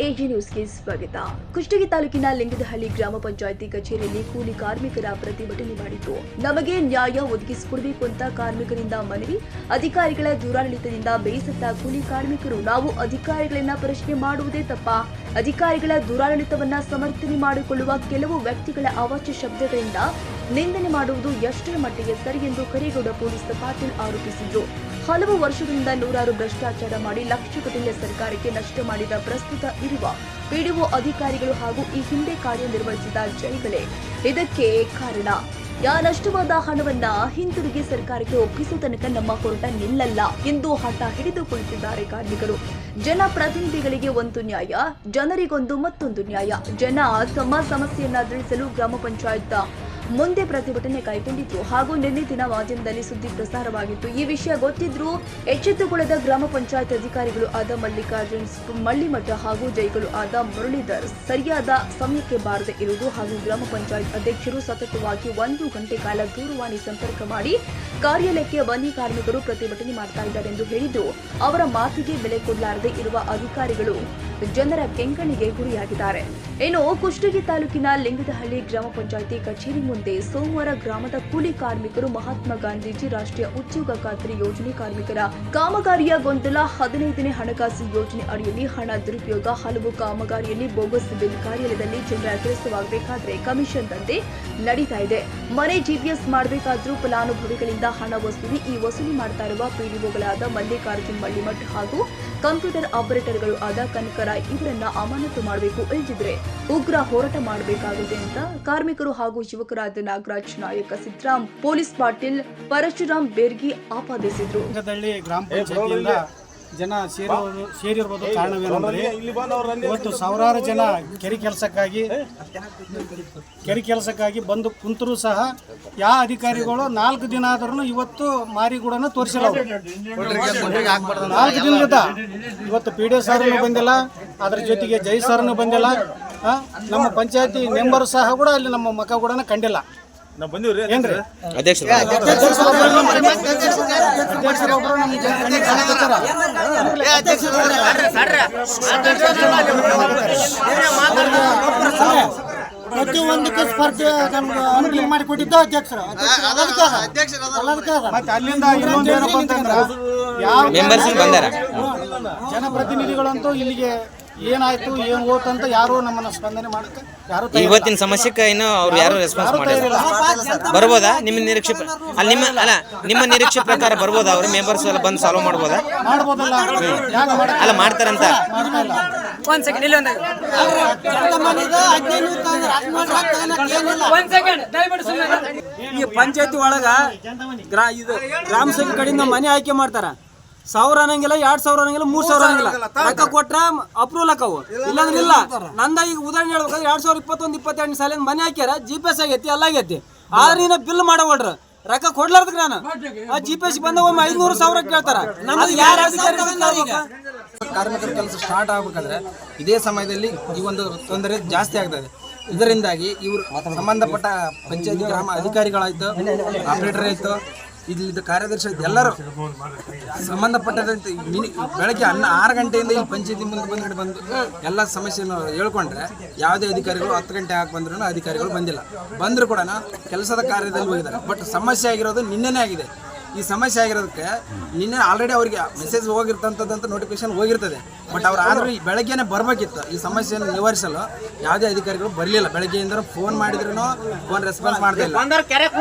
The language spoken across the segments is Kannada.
ಎಜಿ ನ್ಯೂಸ್ಗೆ ಸ್ವಾಗತ. ಕುಷ್ಟಗಿ ತಾಲೂಕಿನ ಲಿಂಗದಹಳ್ಳಿ ಗ್ರಾಮ ಪಂಚಾಯಿತಿ ಕಚೇರಿಯಲ್ಲಿ ಕೂಲಿ ಕಾರ್ಮಿಕರ ಪ್ರತಿಭಟನೆ ಮಾಡಿದ್ರು. ನಮಗೆ ನ್ಯಾಯ ಒದಗಿಸಿಕೊಡಬೇಕು ಅಂತ ಕಾರ್ಮಿಕರಿಂದ ಮನವಿ. ಅಧಿಕಾರಿಗಳ ದುರಾಡಳಿತದಿಂದ ಬೇಸತ್ತ ಕೂಲಿ ಕಾರ್ಮಿಕರು, ನಾವು ಅಧಿಕಾರಿಗಳನ್ನ ಪ್ರಶ್ನೆ ಮಾಡುವುದೇ ತಪ್ಪ. ಅಧಿಕಾರಿಗಳ ದುರಾಡಳಿತವನ್ನ ಸಮರ್ಥನೆ ಮಾಡಿಕೊಳ್ಳುವ ಕೆಲವು ವ್ಯಕ್ತಿಗಳ ಅವಾಚ್ಯ ಶಬ್ದಗಳಿಂದ ನಿಂದನೆ ಮಾಡುವುದು ಎಷ್ಟರ ಮಟ್ಟಿಗೆ ಸರಿ ಎಂದು ಕರೇಗೌಡ ಪೊಲೀಸ್ ಪಾಟೀಲ್ ಆರೋಪಿಸಿದರು. ಹಲವು ವರ್ಷಗಳಿಂದ ನೂರಾರು ಭ್ರಷ್ಟಾಚಾರ ಮಾಡಿ ಲಕ್ಷಗಟ್ಟಲೆ ಸರ್ಕಾರಕ್ಕೆ ನಷ್ಟ ಮಾಡಿದ ಪ್ರಸ್ತುತ ಇರುವ ಪಿಡಿಒ ಅಧಿಕಾರಿಗಳು ಹಾಗೂ ಈ ಹಿಂದೆ ಕಾರ್ಯನಿರ್ವಹಿಸಿದ ಜೈಗಳೇ ಇದಕ್ಕೆ ಕಾರಣ. ನಷ್ಟವಾದ ಹಣವನ್ನ ಹಿಂತಿರುಗಿ ಸರ್ಕಾರಕ್ಕೆ ಒಪ್ಪಿಸುವ ತನಕ ನಮ್ಮ ಹೋರಾಟ ನಿಲ್ಲಲ್ಲ ಎಂದು ಹಠ ಹಿಡಿದು ಕುಳಿತಿದ್ದಾರೆ ಕಾರ್ಮಿಕರು. ಜನಪ್ರತಿನಿಧಿಗಳಿಗೆ ಒಂದು ನ್ಯಾಯ, ಜನರಿಗೊಂದು ಮತ್ತೊಂದು ನ್ಯಾಯ. ಜನ ತಮ್ಮ ಸಮಸ್ಯೆಯನ್ನ ತಿಳಿಸಲು ಗ್ರಾಮ ಪಂಚಾಯತ್ ಮುಂದೆ ಪ್ರತಿಭಟನೆ ಕೈಗೊಂಡಿದ್ರು ಹಾಗೂ ನಿನ್ನೆ ದಿನ ಮಾಧ್ಯಮದಲ್ಲಿ ಸುದ್ದಿ ಪ್ರಸಾರವಾಗಿತ್ತು. ಈ ವಿಷಯ ಗೊತ್ತಿದ್ರೂ ಎಚ್ಚೆತ್ತುಕೊಳ್ಳದ ಗ್ರಾಮ ಪಂಚಾಯತ್ ಅಧಿಕಾರಿಗಳು ಆದ ಮಲ್ಲಿಕಾರ್ಜುನ್ ಮಳ್ಳಿಮಠ ಹಾಗೂ ಜೈಗಳು ಆದ ಮುರಳೀಧರ್ ಸರಿಯಾದ ಸಮಯಕ್ಕೆ ಬಾರದೆ ಇರುವುದು ಹಾಗೂ ಗ್ರಾಮ ಪಂಚಾಯತ್ ಅಧ್ಯಕ್ಷರು ಸತತವಾಗಿ 1 ಗಂಟೆ ಕಾಲ ದೂರವಾಣಿ ಸಂಪರ್ಕ ಮಾಡಿ ಕಾರ್ಯಾಲಯಕ್ಕೆ ಬನ್ನಿ, ಕಾರ್ಮಿಕರು ಪ್ರತಿಭಟನೆ ಮಾಡ್ತಾ ಇದ್ದಾರೆ ಎಂದು ಹೇಳಿದ್ರು. ಅವರ ಮಾತಿಗೆ ಬೆಲೆ ಕೊಡಲಾರದೆ ಇರುವ ಅಧಿಕಾರಿಗಳು ಜನರ ಕೆಂಗಣಿಗೆ ಗುರಿಯಾಗಿದ್ದಾರೆ. ಇನ್ನು ಕುಷ್ಟಗಿ ತಾಲೂಕಿನ ಲಿಂಗದಹಳ್ಳಿ ಗ್ರಾಮ ಪಂಚಾಯಿತಿ ಕಚೇರಿ ಮುಂದೆ ಸೋಮವಾರ ಗ್ರಾಮದ ಕೂಲಿ ಕಾರ್ಮಿಕರು ಮಹಾತ್ಮ ಗಾಂಧೀಜಿ ರಾಷ್ಟ್ರೀಯ ಉದ್ಯೋಗ ಖಾತ್ರಿ ಯೋಜನೆ ಕಾರ್ಮಿಕರ ಕಾಮಗಾರಿಯ ಗೊಂದಲ, 15ನೇ ಹಣಕಾಸು ಯೋಜನೆ ಅಡಿಯಲ್ಲಿ ಹಣ ದುರುಪಯೋಗ, ಹಲವು ಕಾಮಗಾರಿಯಲ್ಲಿ ಬೋಗಸ್ ಬಿಲ್, ಕಾರ್ಯಾಲಯದಲ್ಲಿ ಜನರ ಕೆಲಸವಾಗಬೇಕಾದ್ರೆ ಕಮಿಷನ್ ದಂಧೆ ನಡೀತಾ ಇದೆ. ಮನೆ ಜಿಪಿಎಸ್ ಮಾಡಬೇಕಾದ್ರೂ ಫಲಾನುಭವಿಗಳಿಂದ ಹಣ ವಸೂಲಿ. ಈ ವಸೂಲಿ ಮಾಡ್ತಾ ಇರುವ ಪಿಡಿಒಗಳಾದ ಮಲ್ಲಿಕಾರ್ಜುನ್ ಮಳ್ಳಿಮಠ್ ಹಾಗೂ ಕಂಪ್ಯೂಟರ್ ಆಪರೇಟರ್ಗಳು ಆದ ಕನಕರಾಯ್ ಇವರನ್ನ ಅಮಾನತು ಮಾಡಬೇಕು, ಇಲ್ಲದಿದ್ರೆ ಉಗ್ರ ಹೋರಾಟ ಮಾಡಬೇಕಾಗಿದೆ ಅಂತ ಕಾರ್ಮಿಕರು ಹಾಗೂ ಯುವಕರಾದ ನಾಗರಾಜ್ ನಾಯಕ, ಸಿದ್ದರಾಮ್, ಪೊಲೀಸ್ ಪಾಟೀಲ್, ಪರಶುರಾಮ್ ಬೇರ್ಗಿ ಆಪಾದಿಸಿದ್ರು. ಗ್ರಾಮ ಪಂಚಾಯತಿಯಿಂದ ಜನ ಸೇರಿರುವುದು ಕಾರಣವೇನೆಂದರೆ ಇವತ್ತು ಸಾವಿರಾರು ಜನ ಕೆರೆ ಕೆಲಸಕ್ಕಾಗಿ ಬಂದು ಕುಂತರೂ ಸಹ ಯಾವ ಅಧಿಕಾರಿಗಳು 4 ದಿನ ಆದ್ರೂ ಇವತ್ತು ಮಾರಿಗೂಡನ್ನು ತೋರಿಸಿಲ್ಲ. 4 ದಿನದ ಇವತ್ತು PDO ಸರ್ನು ಬಂದಿಲ್ಲ, ಅದ್ರ ಜೊತೆಗೆ ಜೈ ಸರ್ನು ಬಂದಿಲ್ಲ, ನಮ್ಮ ಪಂಚಾಯತಿ ಮೆಂಬರ್ ಸಹ ಕೂಡ ಅಲ್ಲಿ ನಮ್ಮ ಮಕ್ಕ ಕೂಡ ಕಂಡಿಲ್ಲ. ಏನ್ರಿ ಪ್ರತಿಯೊಂದಕ್ಕೆ ಸ್ಪರ್ಧೆ ಅನುಕೂಲ ಮಾಡಿಕೊಟ್ಟಿದ್ದ ಅಧ್ಯಕ್ಷರು. ಅಲ್ಲಿಂದ ಇನ್ನೊಂದು ಏನಪ್ಪ ಅಂತಂದ್ರ ಯಾವ ಜನಪ್ರತಿನಿಧಿಗಳಂತೂ ಇಲ್ಲಿಗೆ ಏನಾಯ್ತು ಏನ್ ಹೋತಂತ ಯಾರು ನಮ್ಮನ್ನ ಸ್ಪಂದನೆ ಮಾಡಕ್ಕೆ ಯಾರು ಇವತ್ತಿನ ಸಮಸ್ಯೆಗೆ ಇನ್ನು ಅವ್ರು ಯಾರು ರೆಸ್ಪಾನ್ಸ್ ಮಾಡಿಲ್ಲ. ಬರ್ಬೋದಾ ನಿಮ್ಮ ನಿರೀಕ್ಷೆ ಅಲ್ಲಿ ನಿಮ್ಮ ನಿರೀಕ್ಷೆ ಪ್ರಕಾರ ಬರ್ಬೋದಾ? ಅವ್ರು ಮೆಂಬರ್ಸ್ ಎಲ್ಲ ಬಂದು ಸಾಲ್ವ್ ಮಾಡ್ಬೋದಾ? ಅಲ್ಲ ಮಾಡ್ತಾರಂತ. ಒಂದ್ ಸೆಕೆಂಡ್ ಈ ಪಂಚಾಯತಿ ಒಳಗ ಇದು ಗ್ರಾಮ ಸಭೆ ಕಡೆಯಿಂದ ಮನೆ ಆಯ್ಕೆ ಮಾಡ್ತಾರ. 1000 ಅನ್ನಂಗಿಲ್ಲ, 2000 ಅನ್ನಂಗಿಲ್ಲ, 3000 ಅನ್ನಂಗಿಲ್ಲ. ರೊಕ್ಕ ಕೊಟ್ರ ಅಪ್ರೂವಲ್ ಹಾಕವು, ಇಲ್ಲಾಂದ್ರೆ ಇಲ್ಲ. ನಂದ ಈಗ ಉದಾಹರಣೆ ಹೇಳ್ಬೇಕಾದ್ರೆ 2021-22 ಸಾಲಿನ ಮನೆ ಹಾಕ್ಯಾರ, GPS ಆಗೈತಿ, ಎಲ್ಲ ಆಗೈತಿ. ಆದ್ರೆ ಬಿಲ್ ಮಾಡವಲ್ರ, ರೊಕ್ಕ ಕೊಡ್ಲಾರ್ದಕ್ಕೆ ನಾನು GPS ಬಂದ ಒಮ್ಮೆ 500,000 ಕೇಳ್ತಾರ. ಕಾರ್ಮಿಕರ ಕೆಲಸ ಸ್ಟಾರ್ಟ್ ಆಗ್ಬೇಕಾದ್ರೆ ಇದೇ ಸಮಯದಲ್ಲಿ ಈ ಒಂದು ತೊಂದರೆ ಜಾಸ್ತಿ ಆಗ್ತದೆ. ಇದರಿಂದಾಗಿ ಇವರು ಸಂಬಂಧಪಟ್ಟ ಪಂಚಾಯತಿ ಗ್ರಾಮ ಅಧಿಕಾರಿಗಳಾಯ್ತು, ಆಪರೇಟರ್ ಆಯ್ತು, ಇಲ್ಲಿದ್ದ ಕಾರ್ಯದರ್ಶಿ ಆಯ್ತು, ಎಲ್ಲರೂ ಸಂಬಂಧಪಟ್ಟಂತೆ ಬೆಳಗ್ಗೆ 6 ಗಂಟೆಯಿಂದ ಇಲ್ಲಿ ಪಂಚಾಯತಿ ಮುಂದೆ ಬಂದು ಎಲ್ಲ ಸಮಸ್ಯೆಯನ್ನು ಹೇಳ್ಕೊಂಡ್ರೆ ಯಾವುದೇ ಅಧಿಕಾರಿಗಳು 10 ಗಂಟೆ ಹಾಕಿ ಬಂದ್ರೂ ಅಧಿಕಾರಿಗಳು ಬಂದರೂ ಕೂಡ ಕೆಲಸದ ಕಾರ್ಯದಲ್ಲಿ ಹೋಗಿದ್ದಾರೆ. ಬಟ್ ಸಮಸ್ಯೆ ಆಗಿರೋದು ನಿನ್ನೆನೇ ಆಗಿದೆ. ಈ ಸಮಸ್ಯೆ ಆಗಿರೋದಕ್ಕೆ ನಿನ್ನೆ ಆಲ್ರೆಡಿ ಅವರಿಗೆ ಮೆಸೇಜ್ ಹೋಗಿರ್ತಂಥದ್ದಂತ ನೋಟಿಫಿಕೇಶನ್ ಹೋಗಿರ್ತದೆ. ಬಟ್ ಅವ್ರು ಆದರೂ ಈ ಬೆಳಗ್ಗೆನೇ ಬರಬೇಕಿತ್ತು. ಈ ಸಮಸ್ಯೆಯನ್ನು ನಿವಾರಿಸಲು ಯಾವುದೇ ಅಧಿಕಾರಿಗಳು ಬರಲಿಲ್ಲ. ಬೆಳಗ್ಗೆಯಿಂದ ಫೋನ್ ಮಾಡಿದ್ರು ಫೋನ್ ರೆಸ್ಪಾನ್ಸ್ ಮಾಡ್ತಾ ಇಲ್ಲ.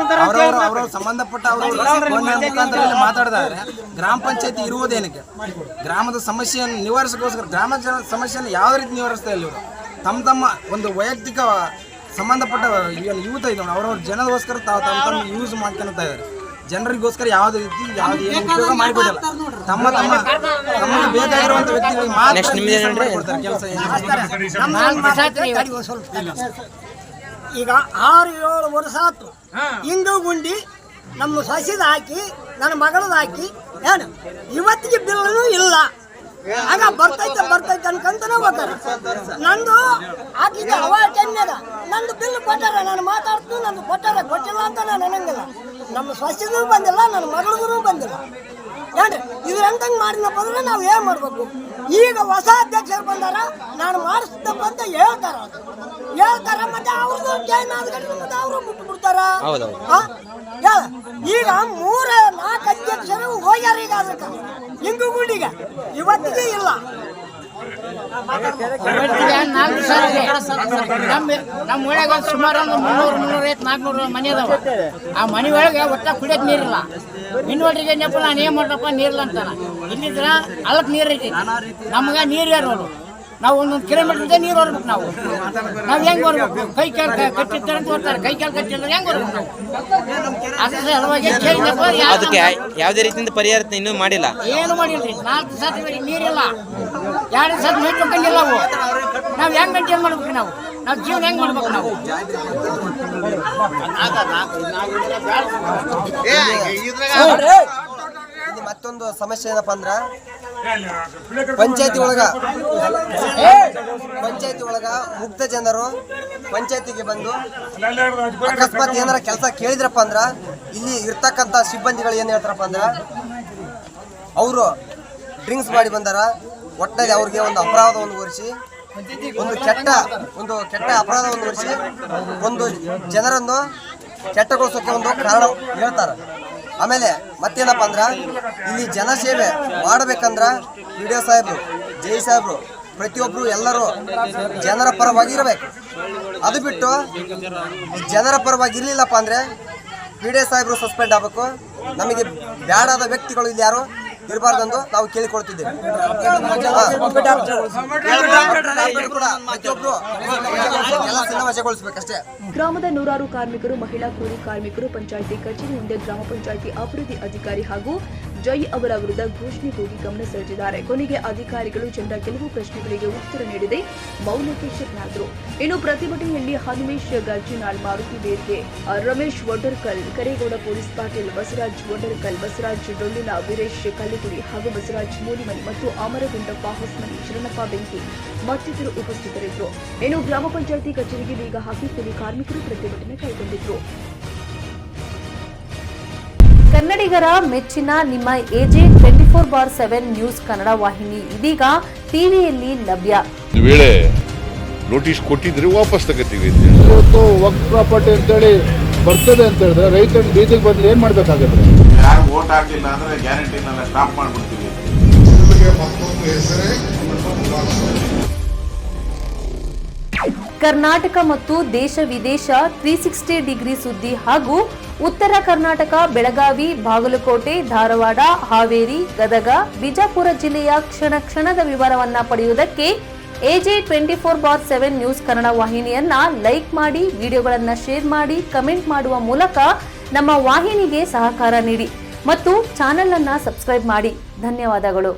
ಅವರು ಸಂಬಂಧಪಟ್ಟ ಫೋನ್ ಮುಖಾಂತರ ಮಾತಾಡಿದ್ರೆ ಗ್ರಾಮ ಪಂಚಾಯತಿ ಇರುವುದೇನಕ್ಕೆ? ಗ್ರಾಮದ ಸಮಸ್ಯೆಯನ್ನು ನಿವಾರಿಸೋಕ್ಕೋಸ್ಕರ ಗ್ರಾಮದ ಸಮಸ್ಯೆಯನ್ನು ಯಾವ ರೀತಿ ನಿವಾರಿಸ್ತಾ ಇಲ್ಲ ಇವರು. ತಮ್ಮ ಒಂದು ವೈಯಕ್ತಿಕ ಸಂಬಂಧಪಟ್ಟ ಯೂತ್ ಇದ್ದಾವೆ, ಅವ್ರವ್ರ ಜನಗೋಸ್ಕರ ತಮ್ಮ ಯೂಸ್ ಮಾಡ್ಕೊಳ್ತಾ ಇದ್ದಾರೆ. ಜನರಿಗೋಸ್ಕರ ಯಾವುದೇ ರೀತಿ ಯಾವುದೇ ಉಪಯೋಗ ಮಾಡಿಕೊಡಲ್ಲ. ತಮ್ಮ ಬೇಕಾಗಿರುವಂತ ವ್ಯಕ್ತಿಗಳಿಗೆ ಮಾತ್ರ ಕೆಲಸ. ಈಗ 6-7 ವರ್ಷ ಆಯ್ತು ಹಿಂದೂ ಗುಂಡಿ ನಮ್ಮ ಸಸಿದ ಹಾಕಿ ನನ್ನ ಮಗಳದ ಹಾಕಿ ಏನು ಇವತ್ತಿಗೆ ಬಿಲ್ಲೂ ಇಲ್ಲ. ಆಗ ಬರ್ತೈತೆ ಅನ್ಕಂತಾನೆ ಹೋಗ್ತಾರೆ. ನಂದು ಹಾಕಿದ್ದೆ ಟೈಮ್ನಾಗ ನಂದು ಬಿಲ್ ಕೊಟ್ಟಾರ, ನಾನು ಮಾತಾಡ್ತು, ನಂದು ಕೊಟ್ಟಿಲ್ಲ ಅಂತ ನಾನು ಅನ್ನಂಗಿಲ್ಲ. ನಮ್ಮ ಸ್ವಚ್ಛದೂ ಬಂದಿಲ್ಲ, ನನ್ನ ಮಗಳಿಗೂ ಬಂದಿಲ್ಲ. ಏನ್ರಿ ಇದು ಹೆಂಗಂಗೆ ಮಾಡಿನಪ್ಪ ಅಂದ್ರೆ ನಾವು ಏನು ಮಾಡಬೇಕು? ಈಗ ಹೊಸ ಅಧ್ಯಕ್ಷರು ಬಂದಾರ, ನಾನು ಮಾಡಿಸ್ತಪ್ಪ ಅಂತ ಹೇಳ್ತಾರ ಮತ್ತೆ ಅವ್ರದ್ದು ಚೈನ್ ಆದ್ಕೊಂಡು ಮತ್ತೆ ಅವರು ಬಿಟ್ಟು ಬಿಡ್ತಾರ. ಈಗ 3-4 ಅಧ್ಯಕ್ಷರು ಹೋಗ್ಯಾರ. ಈಗ ಅದಕ್ಕೆ ಹಿಂಗು ಗುಂಡಿಗೆ ಇವತ್ತಿಗೆ ಇಲ್ಲ. ನಮ್ಮ ಒಳಗೆ ಒಂದು ಸುಮಾರು ಒಂದು 300-400 ಮನೆ ಅದಾವ. ಆ ಮನೆ ಒಳಗೆ ಒಟ್ಟ ಕುಡಿಯೋಕೆ ನೀರಿಲ್ಲ. ಇನ್ನೊಟ್ಟಿಗೆ ನೆಪ ನಾನು ಏನು ಮಾಡ್ರಪ್ಪ ನೀರಿಲ್ಲ ಅಂತಾನ. ಇಲ್ಲಿದ್ರ ಅಲ್ಲಕ್ಕೆ ನೀರು ಐತಿ, ನಮ್ಗೆ ನೀರು ಯಾರು ನಾವು 1 ಕಿಲೋಮೀಟರ್ ನೀರು ಹೊರ್ಬೇಕು. ನಾವು ಹೆಂಗೆ ಬರ್ಬೇಕು? ಕೈ ಕಾಲು ಕಟ್ಟಿರ್ತಾರೆ ಅಂತ ಬರ್ತಾರೆ, ಕೈ ಕಾಲು ಕಟ್ಟಿಲ್ಲ ಹೆಂಗೆ ಬರ್ಬೇಕು ನಾವು? ಅದ್ರ ಸಲುವಾಗಿ ಅದಕ್ಕೆ ಯಾವುದೇ ರೀತಿಯಿಂದ ಪರಿಹಾರ ಇನ್ನೂ ಮಾಡಿಲ್ಲ, ಏನು ಮಾಡಿಲ್ರಿ. 4 ಸತಿ ನೀರಿಲ್ಲ, 2 ಸತಿ ನೀರು ತಗೊಂಡಿಲ್ಲ. ನಾವು ಹೆಂಗೆ ಮೇಂಟೈನ್ ಮಾಡ್ಬೇಕು? ನಾವು ಜೀವನ ಹೆಂಗೆ ಮಾಡ್ಬೇಕು? ನಾವು ಮತ್ತೊಂದು ಸಮಸ್ಯೆ ಏನಪ್ಪ ಅಂದ್ರ ಪಂಚಾಯತಿ ಒಳಗ ಮುಗ್ಧ ಜನರು ಪಂಚಾಯತಿಗೆ ಬಂದು ಅಕಸ್ಮಾತ್ ಏನಾರ ಕೆಲಸ ಕೇಳಿದ್ರಪ್ಪ ಅಂದ್ರ ಇಲ್ಲಿ ಇರ್ತಕ್ಕಂಥ ಸಿಬ್ಬಂದಿಗಳು ಏನ್ ಹೇಳ್ತಾರಪ್ಪ ಅಂದ್ರ ಅವರು ಡ್ರಿಂಕ್ಸ್ ಮಾಡಿ ಬಂದಾರ, ಒಟ್ಟಲ್ಲಿ ಅವ್ರಿಗೆ ಒಂದು ಅಪರಾಧವನ್ನು ಹೊರಿಸಿ ಒಂದು ಕೆಟ್ಟ ಅಪರಾಧವನ್ನು ಹೊರಿಸಿ ಒಂದು ಜನರನ್ನು ಕೆಟ್ಟಗೊಳಿಸೋಕೆ ಒಂದು ಕಾರಣ ಹೇಳ್ತಾರೆ. ಆಮೇಲೆ ಮತ್ತೇನಪ್ಪ ಅಂದ್ರ ಇಲ್ಲಿ ಜನಸೇವೆ ಮಾಡಬೇಕಂದ್ರ ವಿಡಿಯೋ ಸಾಹೇಬ್ರು, ಜೈ ಸಾಹೇಬ್ರು ಪ್ರತಿಯೊಬ್ರು ಎಲ್ಲರೂ ಜನರ ಪರವಾಗಿರ್ಬೇಕು. ಅದು ಬಿಟ್ಟು ಜನರ ಪರವಾಗಿ ಇರ್ಲಿಲ್ಲಪ್ಪ ಅಂದ್ರೆ ವಿಡಿಯೋ ಸಾಹೇಬ್ರು ಸಸ್ಪೆಂಡ್ ಆಗಬೇಕು. ನಮಗೆ ಬ್ಯಾಡಾದ ವ್ಯಕ್ತಿಗಳು ಇಲ್ಲಿ ಯಾರು ಇರಬಾರ್ದಂದು ನಾವು ಕೇಳಿಕೊಳ್ತಿದ್ದೇವೆ. ಗ್ರಾಮದ 100 ಕಾರ್ಮಿಕರು, ಮಹಿಳಾ ಕೂಲಿ ಕಾರ್ಮಿಕರು ಪಂಚಾಯಿತಿ ಕಚೇರಿ ಮುಂದೆ ಗ್ರಾಮ ಪಂಚಾಯಿತಿ ಅಭಿವೃದ್ಧಿ ಅಧಿಕಾರಿ ಹಾಗೂ ಜೈ ಅವರ ವಿರುದ್ಧ ಘೋಷಣೆ ಕೂಗಿ ಗಮನ ಸೆಳೆದಿದ್ದಾರೆ. ಕೊನೆಗೆ ಅಧಿಕಾರಿಗಳು ಜನರ ಕೆಲವು ಪ್ರಶ್ನೆಗಳಿಗೆ ಉತ್ತರ ನೀಡದೆ ಮೌನಕ್ಕೆ ಶರಣಾದರು. ಇನ್ನು ಪ್ರತಿಭಟನೆಯಲ್ಲಿ ಹನುಮೇಶ್ ಗರ್ಜಿನಾಳ್, ಮಾರುತಿ ಬೇರ್ಗೆ, ರಮೇಶ್ ವಡ್ಡರ್ಕಲ್, ಕರೇಗೌಡ ಪೊಲೀಸ್ ಪಾಟೀಲ್, ಬಸವರಾಜ್ ವಡ್ಡರ್ಕಲ್, ಬಸವರಾಜ್ ಡೊಳ್ಳಿನ, ವೀರೇಶ್ ಕಲ್ಲಿಗುಡಿ ಹಾಗೂ ಬಸವರಾಜ್ ಮೂಲಿಮನಿ ಮತ್ತು ಅಮರಗುಂಡಪ್ಪ ಹೊಸ್ಮನಿ, ಶರಣಪ್ಪ ಬೆಂಕಿ ಮತ್ತಿತರರು ಉಪಸ್ಥಿತರಿದ್ದರು. ಇನ್ನು ಗ್ರಾಮ ಪಂಚಾಯಿತಿ ಕಚೇರಿಗೆ ಬೀಗ ಹಾಕಿ ಕೂಲಿ ಕಾರ್ಮಿಕರು ಪ್ರತಿಭಟನೆ ಕೈಗೊಂಡಿದ್ದರು. ಕನ್ನಡಿಗರ ಮೆಚ್ಚಿನ ನಿಮ್ಮ ಎಜೆ 24/7 ನ್ಯೂಸ್ ಕನ್ನಡ ವಾಹಿನಿ ಇದೀಗ ಟಿವಿಯಲ್ಲಿ ಲಭ್ಯ. ವೇಳೆ ನೋಟಿಸ್ ಕೊಟ್ಟಿದ್ರೆ ವಾಪಸ್ ತಗೋತೀವಿ. ಇವತ್ತು ವಕ್ಫ್ ಪ್ರಾಪರ್ಟಿ ಅಂತೇಳಿ ಬರ್ತದೆ ಅಂತ ಹೇಳಿದ್ರೆ ರೈತರು ಬೀದಿಗೆ ಬಂದ್ರೆ ಏನ್ ಮಾಡ್ಬೇಕಾಗತ್ತೆ? ಯಾರು ವೋಟ್ ಹಾಕಿಲ್ಲ ಅಂದ್ರೆ ಗ್ಯಾರಂಟಿನೆಲ್ಲ ಸ್ಟಾಪ್ ಮಾಡ್ಬಿಡ್ತೀವಿ. ಕರ್ನಾಟಕ ಮತ್ತು ದೇಶ ವಿದೇಶ 360 ಡಿಗ್ರಿ ಸುದ್ದಿ ಹಾಗೂ ಉತ್ತರ ಕರ್ನಾಟಕ, ಬೆಳಗಾವಿ, ಬಾಗಲಕೋಟೆ, ಧಾರವಾಡ, ಹಾವೇರಿ, ಗದಗ, ಬಿಜಾಪುರ ಜಿಲ್ಲೆಯ ಕ್ಷಣ ಕ್ಷಣದ ವಿವರವನ್ನ ಪಡೆಯುವುದಕ್ಕೆ ಎಜೆ 24/7 ನ್ಯೂಸ್ ಕನ್ನಡ ವಾಹಿನಿಯನ್ನ ಲೈಕ್ ಮಾಡಿ, ವಿಡಿಯೋಗಳನ್ನ ಶೇರ್ ಮಾಡಿ, ಕಮೆಂಟ್ ಮಾಡುವ ಮೂಲಕ ನಮ್ಮ ವಾಹಿನಿಗೆ ಸಹಕಾರ ನೀಡಿ ಮತ್ತು ಚಾನೆಲ್ ಅನ್ನ ಸಬ್ಸ್ಕ್ರೈಬ್ ಮಾಡಿ. ಧನ್ಯವಾದಗಳು.